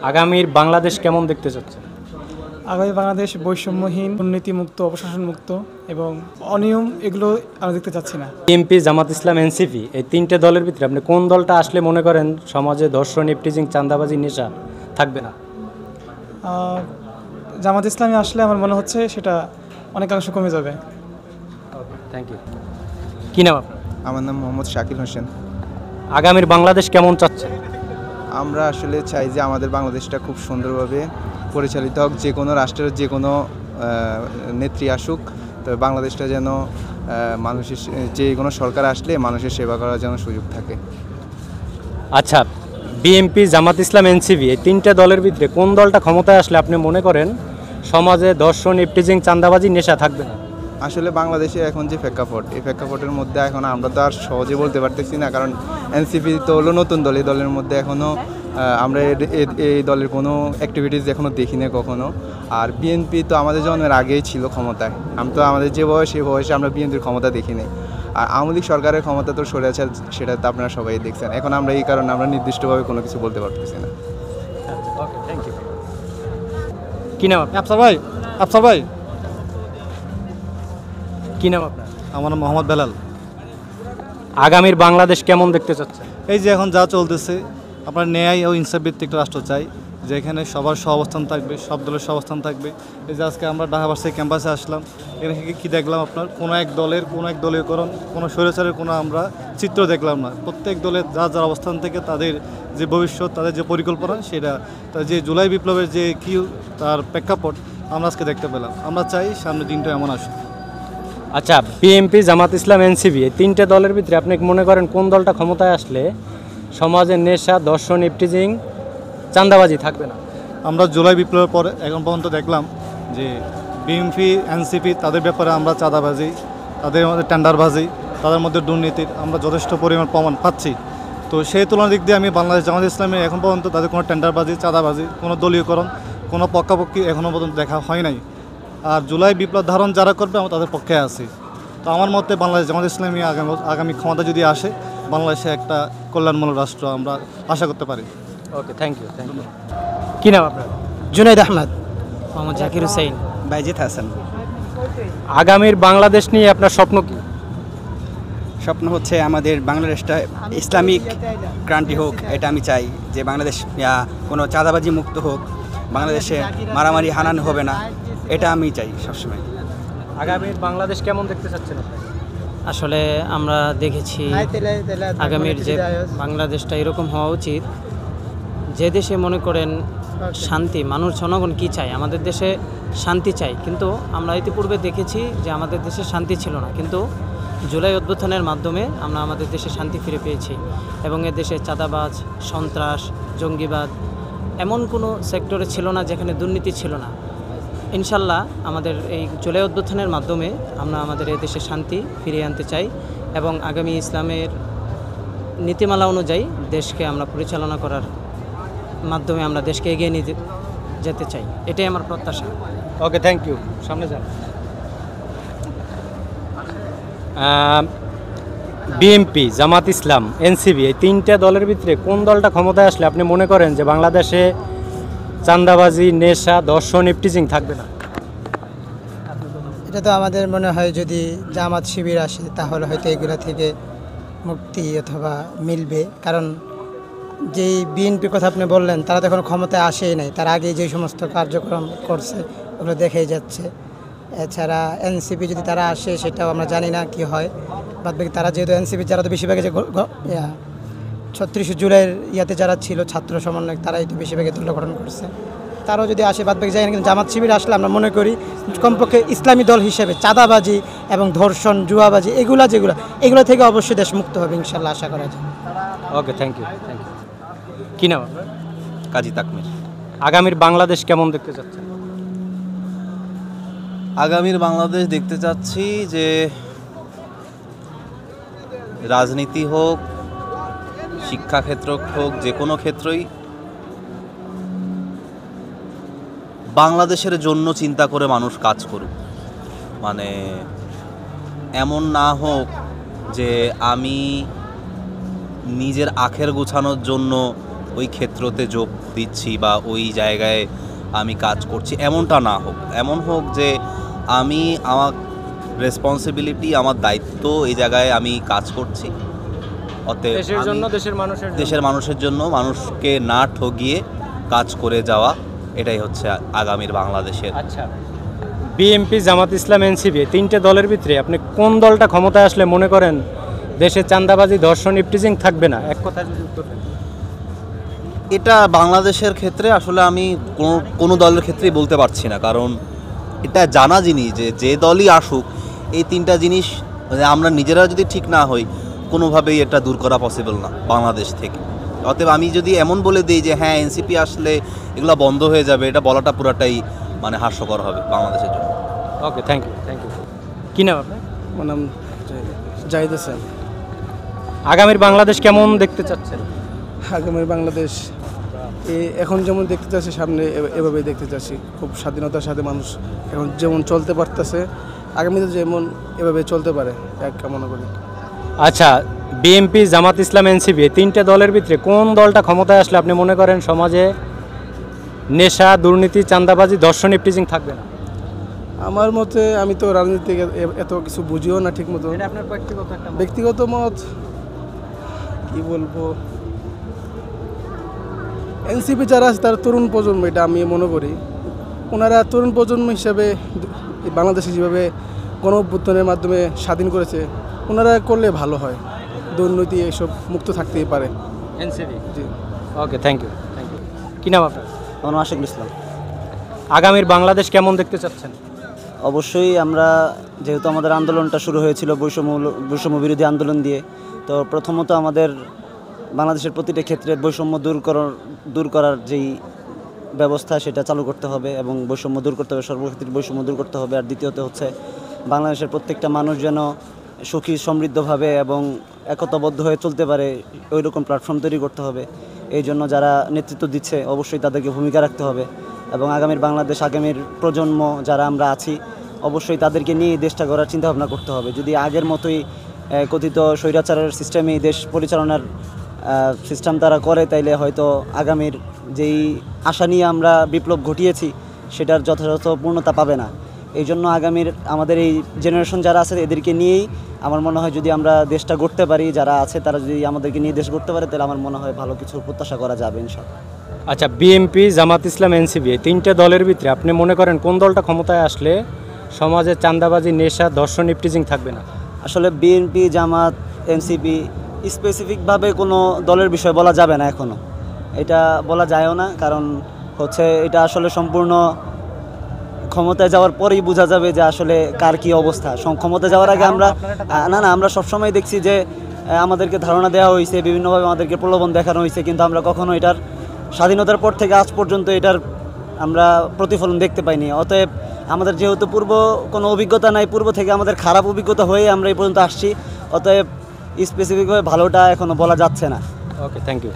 আগামীর বাংলাদেশ কেমন দেখতে চাচ্ছেন? আগামী বাংলাদেশ বৈষম্যহীন, দুর্নীতিমুক্ত, অপশাসনমুক্ত এবং অনিয়ম এগুলো আমরা দেখতে চাচ্ছি না। বিএনপি, জামাত ইসলাম, এনসিপি এই তিনটে দলের ভিতরে আপনি কোন দলটা আসলে মনে করেন সমাজে ধর্ষণ, ইফটিজিং, চাঁদাবাজি, নেশা থাকবে না? জামাত ইসলামী আসলে আমার মনে হচ্ছে সেটা অনেকাংশ কমে যাবে। Thank you. কী নাম আপনার? আমার নাম মোহাম্মদ শাকিল হোসেন। আগামীর বাংলাদেশ কেমন চাচ্ছেন? আমরা আসলে চাই যে আমাদের বাংলাদেশটা খুব সুন্দরভাবে পরিচালিত হোক, যে কোনো রাষ্ট্রের যে কোনো নেত্রী আসুক, তবে বাংলাদেশটা যেন মানুষের, যে কোনো সরকার আসলে মানুষের সেবা করার যেন সুযোগ থাকে। আচ্ছা, বিএনপি, জামাত ইসলাম, এনসিপি এই তিনটে দলের ভিতরে কোন দলটা ক্ষমতায় আসলে আপনি মনে করেন সমাজে ধর্ষণ, ইফটিজিং, চাঁদাবাজি, নেশা থাকবে না? আসলে বাংলাদেশে এখন যে প্রেক্ষাপট, এই প্রেক্ষাপটের মধ্যে এখন আমরা তো আর সহজে বলতে পারতেছি না, কারণ এনসিপি তো হলো নতুন দল। এই দলের মধ্যে এখনও আমরা এই দলের কোনো অ্যাক্টিভিটিস এখনও দেখি না কখনো। আর বিএনপি তো আমাদের জন্মের আগেই ছিল ক্ষমতায়, আমি তো আমাদের যে বয়স সেই বয়সে আমরা বিএনপির ক্ষমতা দেখি নাই। আর আওয়ামী লীগ সরকারের ক্ষমতা তো সরে আছে, সেটা তো আপনারা সবাই দেখছেন। এখন আমরা এই কারণে আমরা নির্দিষ্টভাবে কোনো কিছু বলতে পারতেছি না। Thank you. কী নাম আপনার? আফসার ভাই, আফসার ভাই। কী নাম আপনার? আমার নাম মোহাম্মদ বেলাল। আগামীর বাংলাদেশ কেমন দেখতে চাচ্ছেন? এই যে এখন যা চলতেছে, আপনার ন্যায় ও ইনসাফ ভিত্তিক রাষ্ট্র চাই, যেখানে সবার সহাবস্থান থাকবে, সব দলের সহাবস্থান থাকবে। এই যে আজকে আমরা ঢাকা ভার্সিটি ক্যাম্পাসে আসলাম, এখানে কী দেখলাম, আপনার কোনো এক দলীয়করণ, কোনো স্বৈরাচারের কোনো আমরা চিত্র দেখলাম না। প্রত্যেক দলের যার অবস্থান থেকে তাদের যে ভবিষ্যৎ, তাদের যে পরিকল্পনা, সেটা তার যে জুলাই বিপ্লবের যে কী তার প্রেক্ষাপট আমরা আজকে দেখতে পেলাম। আমরা চাই সামনের দিনটা এমন আসুক। আচ্ছা, বিএনপি, জামাত ইসলাম, এনসিপি এই তিনটে দলের ভিতরে আপনি মনে করেন কোন দলটা ক্ষমতায় আসলে সমাজে নেশা, ধর্ষণ, ইফটিজিং, চাঁদাবাজি থাকবে না? আমরা জুলাই বিপ্লবের পরে এখন পর্যন্ত দেখলাম যে বিএনপি, এনসিপি তাদের ব্যাপারে আমরা চাঁদাবাজি, তাদের মধ্যে টেন্ডারবাজি, তাদের মধ্যে দুর্নীতির আমরা যথেষ্ট পরিমাণ প্রমাণ পাচ্ছি। তো সেই তুলনার দিক দিয়ে আমি বাংলাদেশ জামাত ইসলামে এখন পর্যন্ত তাদের কোনো টেন্ডারবাজি, চাঁদাবাজি, কোনো দলীয়করণ, কোনো পক্ষাপক্ষি এখনও পর্যন্ত দেখা হয় নাই। আর জুলাই বিপ্লব ধারণ যারা করবে আমরা তাদের পক্ষে আছি। তো আমার মতে বাংলাদেশ জামাত ইসলামী আগামী ক্ষমতা যদি আসে, বাংলাদেশে একটা কল্যাণমূলক রাষ্ট্র আমরা আশা করতে পারি। ওকে, থ্যাংক ইউ। কী নাম আপনার? জুনাইদ আহমদ। মোহাম্মদ জাকির হুসাইন। বাইজিৎ হাসান। আগামীর বাংলাদেশ নিয়ে আপনার স্বপ্ন কি? স্বপ্ন হচ্ছে আমাদের বাংলাদেশটা ইসলামিক ক্রান্তি হোক, এটা আমি চাই। যে বাংলাদেশ কোনো চাঁদাবাজি মুক্ত হোক, বাংলাদেশে মারামারি হানানো হবে না, এটা আমি চাই সবসময়। আগামীর বাংলাদেশ কেমন দেখতে চাচ্ছেন? আসলে আমরা দেখেছি আগামীর যে বাংলাদেশটা এরকম হওয়া উচিত, যে দেশে মনে করেন শান্তি, মানুষ জনগণ কী চায়, আমাদের দেশে শান্তি চাই, কিন্তু আমরা ইতিপূর্বে দেখেছি যে আমাদের দেশে শান্তি ছিল না, কিন্তু জুলাই অভ্যুত্থানের মাধ্যমে আমরা আমাদের দেশে শান্তি ফিরে পেয়েছি এবং এ দেশে চাঁদাবাজ, সন্ত্রাস, জঙ্গিবাদ এমন কোনো সেক্টরে ছিল না যেখানে দুর্নীতি ছিল না। ইনশাল্লাহ আমাদের এই জুলাই অভ্যুত্থানের মাধ্যমে আমরা আমাদের এই দেশে শান্তি ফিরিয়ে আনতে চাই এবং আগামী ইসলামের নীতিমালা অনুযায়ী দেশকে আমরা পরিচালনা করার মাধ্যমে আমরা দেশকে এগিয়ে নিয়ে যেতে চাই, এটাই আমার প্রত্যাশা। ওকে, থ্যাংক ইউ। সামনে যান। বিএনপি, জামাত ইসলাম, এনসিপি এই তিনটে দলের ভিতরে কোন দলটা ক্ষমতায় আসলে আপনি মনে করেন যে বাংলাদেশে চাঁদাবাজি, নেশা, ধর্ষণ, ইফটিজিং থাকবে না? এটা তো আমাদের মনে হয় যদি জামাত শিবির আসে তাহলে হয়তো এগুলো থেকে মুক্তি অথবা মিলবে। কারণ যেই বিএনপির কথা আপনি বললেন, তারা তো এখন ক্ষমতায় আসেই নাই, তার আগে যে সমস্ত কার্যক্রম করছে ওগুলো দেখেই যাচ্ছে। এছাড়া এনসিপি যদি তারা আসে সেটাও আমরা জানি না কি হয়। বাদবাকি তারা যেহেতু এনসিপি, যারা তো বেশিরভাগ যে 36 জুলাইয়ের ইয়াতে যারা ছিল ছাত্র সমন্বয়ক, তারাই তো বেশিরভাগই দল গঠন করছে। তারাও যদি আসে বাদবাকি যায় না, কিন্তু জামাত শিবির আসলে আমরা মনে করি কমপক্ষে ইসলামী দল হিসেবে চাঁদাবাজি এবং ধর্ষণ, জুয়াবাজি এগুলো থেকে অবশ্যই দেশ মুক্ত হবে ইনশাল্লাহ, আশা করা যায়। Okay, thank you. Thank you. কী নাম আপনার? কাজী তাকমির। আগামীর বাংলাদেশ কেমন দেখতে চাচ্ছেন? আগামীর বাংলাদেশ দেখতে চাচ্ছি যে রাজনীতি হোক, শিক্ষাক্ষেত্র হোক, যে কোনো ক্ষেত্রই বাংলাদেশের জন্য চিন্তা করে মানুষ কাজ করুক। মানে এমন না হোক যে আমি নিজের আখের গোছানোর জন্য ওই ক্ষেত্রতে যোগ দিচ্ছি বা ওই জায়গায় আমি কাজ করছি, এমনটা না হোক। এমন হোক যে আমি আমার রেসপন্সিবিলিটি, আমার দায়িত্ব, এই জায়গায় আমি কাজ করছি। অতএব দেশের জন্য, দেশের মানুষের জন্য, মানুষকে না ঠগিয়ে কাজ করে যাওয়া, এটাই হচ্ছে আগামীর বাংলাদেশের। আচ্ছা, বিএনপি, জামাত ইসলাম, এনসিপি তিনটে দলের ভিতরে আপনি কোন দলটা ক্ষমতায় আসলে মনে করেন দেশে চাঁদাবাজি, ধর্ষণ, ইফটিজিং থাকবে না? এক কথা যদি উত্তর দেন। এটা বাংলাদেশের ক্ষেত্রে আসলে আমি কোনো দলের ক্ষেত্রেই বলতে পারছি না, কারণ এটা জানা জিনিস যে দলই আসুক, এই তিনটা জিনিস আমরা নিজেরা যদি ঠিক না হই, কোনোভাবেই এটা দূর করা পসিবল না বাংলাদেশ থেকে। অতএব আমি যদি এমন বলে দিই যে হ্যাঁ এনসিপি আসলে এগুলো বন্ধ হয়ে যাবে, এটা বলাটা পুরাটাই মানে হাস্যকর হবে বাংলাদেশের জন্য। ওকে, থ্যাংক ইউ। কী নাম আপনার? আমার নাম জাহিদ হোসেন। আগামীর বাংলাদেশ কেমন দেখতে চাচ্ছেন? আগামীর বাংলাদেশ এখন যেমন দেখতে চাচ্ছি, সামনে এভাবেই দেখতে চাচ্ছি। খুব স্বাধীনতার সাথে মানুষ এখন যেমন চলতে পারতেছে, আগামীতে যেমন এভাবে চলতে পারে এক কামনা করি। আচ্ছা, বিএনপি, জামাত ইসলাম, এনসিপি তিনটে দলের ভিতরে কোন দলটা ক্ষমতায় আসলে আপনি মনে করেন সমাজে নেশা, দুর্নীতি, চাঁদাবাজি, ধর্ষণ, ইফটিজিং থাকবে না? আমার মতে, আমি তো রাজনীতি এত কিছু বুঝিও না ঠিক মতো। আপনার ব্যক্তিগত মত কি বলবো, এনসিপি যারা আছে তারা তরুণ প্রজন্ম, এটা আমি মনে করি। ওনারা তরুণ প্রজন্ম হিসাবে বাংলাদেশে যেভাবে গণঅভ্যুত্থানের মাধ্যমে স্বাধীন করেছে, ওনারা করলে ভালো হয়। দুর্নীতি এসব মুক্ত থাকতেই পারে এনসিপি। জি, ওকে, থ্যাংক ইউ। কী নাম আপনার? আমার নাম আশিকুল ইসলাম। আগামীর বাংলাদেশ কেমন দেখতে চাচ্ছেন? অবশ্যই আমরা, যেহেতু আমাদের আন্দোলনটা শুরু হয়েছিল বৈষম্য বিরোধী আন্দোলন দিয়ে, তো প্রথমত আমাদের বাংলাদেশের প্রতিটা ক্ষেত্রে বৈষম্য দূর করার যেই ব্যবস্থা, সেটা চালু করতে হবে এবং বৈষম্য দূর করতে হবে, সর্বক্ষেত্রে বৈষম্য দূর করতে হবে। আর দ্বিতীয়ত হচ্ছে বাংলাদেশের প্রত্যেকটা মানুষ যেন সুখী সমৃদ্ধভাবে এবং একতাবদ্ধ হয়ে চলতে পারে, ওই রকম প্ল্যাটফর্ম তৈরি করতে হবে। এই জন্য যারা নেতৃত্ব দিচ্ছে অবশ্যই তাদেরকে ভূমিকা রাখতে হবে এবং আগামীর বাংলাদেশ, আগামীর প্রজন্ম যারা আমরা আছি, অবশ্যই তাদেরকে নিয়ে দেশটা গড়ার চিন্তাভাবনা করতে হবে। যদি আগের মতোই কথিত স্বৈরাচারের সিস্টেমে দেশ পরিচালনার সিস্টেম তারা করে, তাইলে হয়তো আগামীর যেই আশা নিয়ে আমরা বিপ্লব ঘটিয়েছি সেটার যথাযথ পূর্ণতা পাবে না। এই জন্য আগামীর আমাদের এই জেনারেশন যারা আছে এদেরকে নিয়েই আমার মনে হয় যদি আমরা দেশটা গড়তে পারি, যারা আছে তারা যদি আমাদেরকে নিয়ে দেশ গড়তে পারে, তাহলে আমার মনে হয় ভালো কিছু প্রত্যাশা করা যাবে ইনশাআল্লাহ। আচ্ছা, বিএনপি, জামাত ইসলাম, এনসিপি তিনটে দলের ভিতরে আপনি মনে করেন কোন দলটা ক্ষমতায় আসলে সমাজে চাঁদাবাজি, নেশা, ধর্ষণ, ইফটিজিং থাকবে না? আসলে বিএনপি, জামাত, এনসিপি স্পেসিফিকভাবে কোনো দলের বিষয় বলা যাবে না, এখনও এটা বলা যায়ও না। কারণ হচ্ছে এটা আসলে সম্পূর্ণ ক্ষমতায় যাওয়ার পরেই বোঝা যাবে যে আসলে কার কী অবস্থা। ক্ষমতায় যাওয়ার আগে আমরা সবসময় দেখছি যে আমাদেরকে ধারণা দেওয়া হয়েছে, বিভিন্নভাবে আমাদেরকে প্রলোভন দেখানো হয়েছে, কিন্তু আমরা কখনো এটার স্বাধীনতার পর থেকে আজ পর্যন্ত এটার আমরা প্রতিফলন দেখতে পাইনি। অতএব আমাদের যেহেতু পূর্ব কোনো অভিজ্ঞতা নাই, পূর্ব থেকে আমাদের খারাপ অভিজ্ঞতা হয়ে আমরা এই পর্যন্ত আসছি, অতএব স্পেসিফিকভাবে ভালোটা এখনও বলা যাচ্ছে না। ওকে, থ্যাংক ইউ।